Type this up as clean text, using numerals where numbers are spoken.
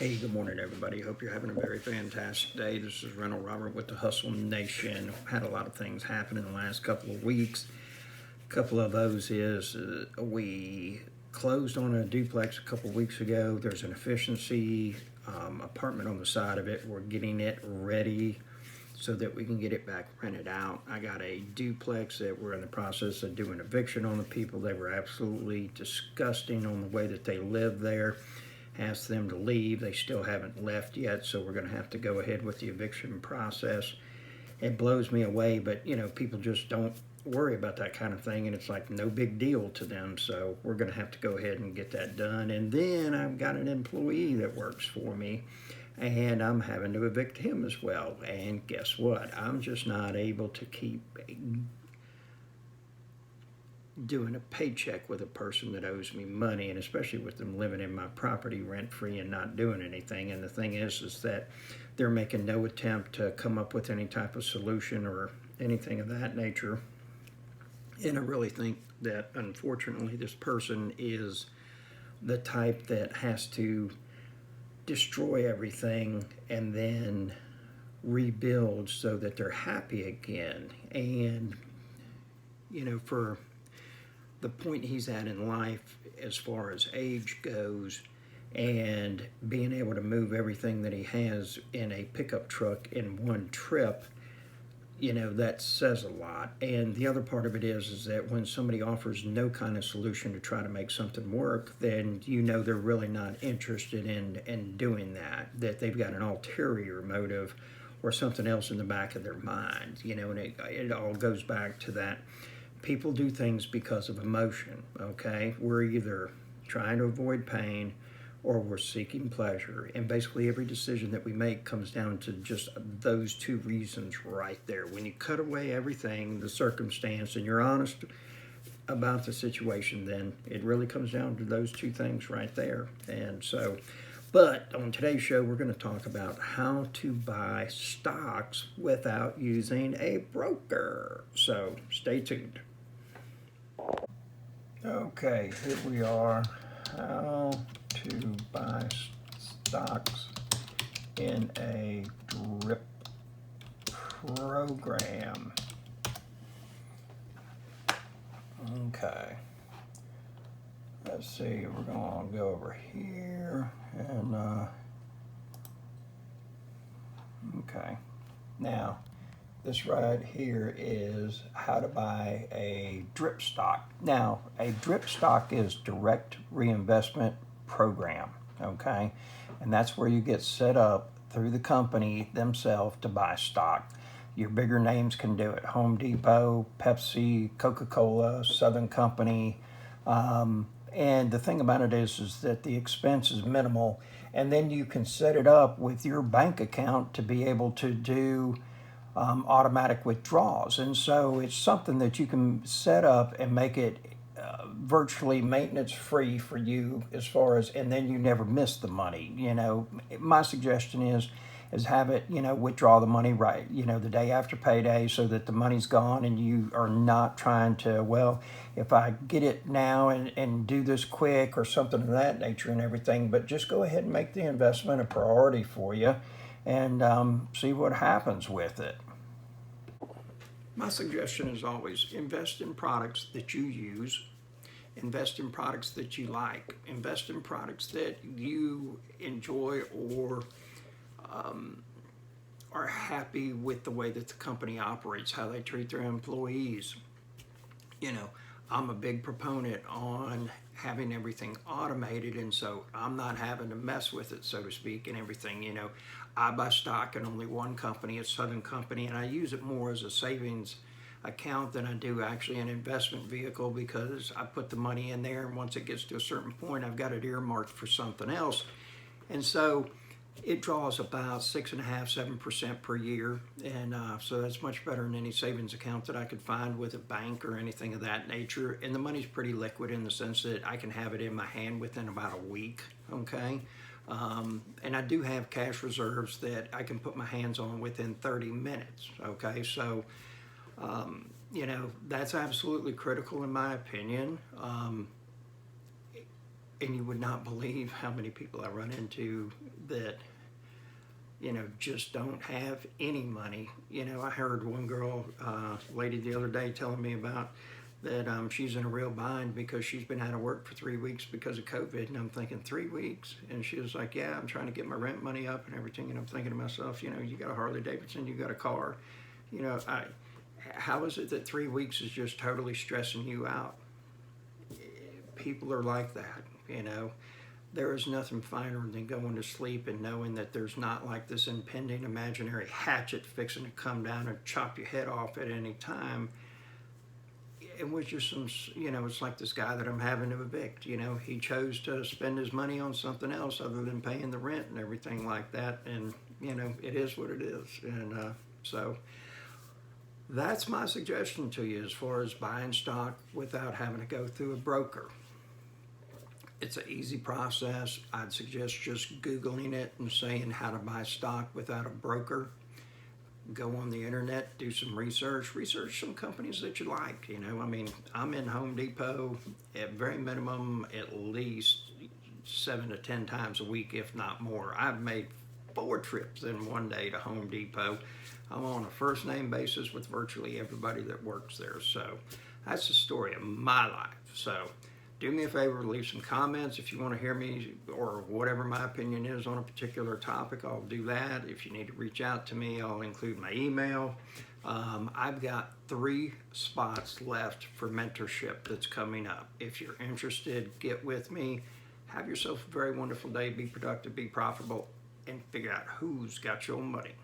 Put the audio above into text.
Hey, good morning, everybody. Hope you're having a very fantastic day. This is Rental Robert with the Hustle Nation. Had a lot of things happen in the last couple of weeks. A couple of those is we closed on a duplex a couple of weeks ago. There's an efficiency apartment on the side of it. We're getting it ready so that we can get it back rented out. I got a duplex that we're in the process of doing eviction on the people. They were absolutely disgusting on the way that they lived there. Asked them to leave. They still haven't left yet, so we're going to have to go ahead with the eviction process. It blows me away, but people just don't worry about that kind of thing, and it's like no big deal to them. So we're going to have to go ahead and get that done. And then I've got an employee that works for me, and I'm having to evict him as well. And guess what? I'm just not able to keep doing a paycheck with a person that owes me money, and especially with them living in my property rent-free and not doing anything. And the thing is that they're making no attempt to come up with any type of solution or anything of that nature. And I really think that, unfortunately, this person is the type that has to destroy everything and then rebuild so that they're happy again. And for the point he's at in life as far as age goes, and being able to move everything that he has in a pickup truck in one trip, that says a lot. And the other part of it is that when somebody offers no kind of solution to try to make something work, then they're really not interested in doing that they've got an ulterior motive or something else in the back of their mind, and it all goes back to that. People do things because of emotion, okay? We're either trying to avoid pain or we're seeking pleasure. And basically every decision that we make comes down to just those two reasons right there. When you cut away everything, the circumstance, and you're honest about the situation, then it really comes down to those two things right there. And so, but on today's show, we're going to talk about how to buy stocks without using a broker. So stay tuned. Okay, here we are. How to buy stocks in a drip program. Okay. Let's see, we're going to go over here and okay. Now, this right here is how to buy a drip stock. Now, a drip stock is direct reinvestment program, okay? And that's where you get set up through the company themselves to buy stock. Your bigger names can do it. Home Depot, Pepsi, Coca-Cola, Southern Company. And the thing about it is that the expense is minimal. And then you can set it up with your bank account to be able to do automatic withdrawals. And so it's something that you can set up and make it virtually maintenance free for you as far as, and then you never miss the money. My suggestion is have it, withdraw the money right, the day after payday, so that the money's gone and you are not trying to, well, if I get it now and do this quick or something of that nature and everything, but just go ahead and make the investment a priority for you and see what happens with it. My suggestion is always invest in products that you use, invest in products that you like, invest in products that you enjoy or are happy with the way that the company operates, how they treat their employees. I'm a big proponent on having everything automated, and so I'm not having to mess with it, so to speak, and everything. I buy stock in only one company, it's Southern Company, and I use it more as a savings account than I do actually an investment vehicle, because I put the money in there, and once it gets to a certain point, I've got it earmarked for something else. And so it draws about 6.5–7% per year, and so that's much better than any savings account that I could find with a bank or anything of that nature. And the money's pretty liquid in the sense that I can have it in my hand within about a week, okay? And I do have cash reserves that I can put my hands on within 30 minutes, okay? So, that's absolutely critical in my opinion. And you would not believe how many people I run into that, just don't have any money. I heard one girl, lady the other day telling me about that she's in a real bind because she's been out of work for 3 weeks because of COVID. And I'm thinking, 3 weeks? And she was like, yeah, I'm trying to get my rent money up and everything. And I'm thinking to myself, you got a Harley Davidson, you got a car. How is it that 3 weeks is just totally stressing you out? People are like that. There is nothing finer than going to sleep and knowing that there's not like this impending imaginary hatchet fixing to come down and chop your head off at any time. It was just it's like this guy that I'm having to evict. He chose to spend his money on something else other than paying the rent and everything like that. And, it is what it is. And so that's my suggestion to you as far as buying stock without having to go through a broker. It's an easy process. I'd suggest just Googling it and saying how to buy stock without a broker. Go on the internet, do some research some companies that you like. I'm in Home Depot at very minimum at least 7 to 10 times a week, if not more. I've made 4 trips in one day to Home Depot. I'm on a first name basis with virtually everybody that works there. So that's the story of my life. So do me a favor, leave some comments if you want to hear me or whatever my opinion is on a particular topic. I'll do that. If you need to reach out to me, I'll include my email. I've got 3 spots left for mentorship that's coming up. If you're interested, get with me. Have yourself a very wonderful day. Be productive, be profitable, and figure out who's got your money.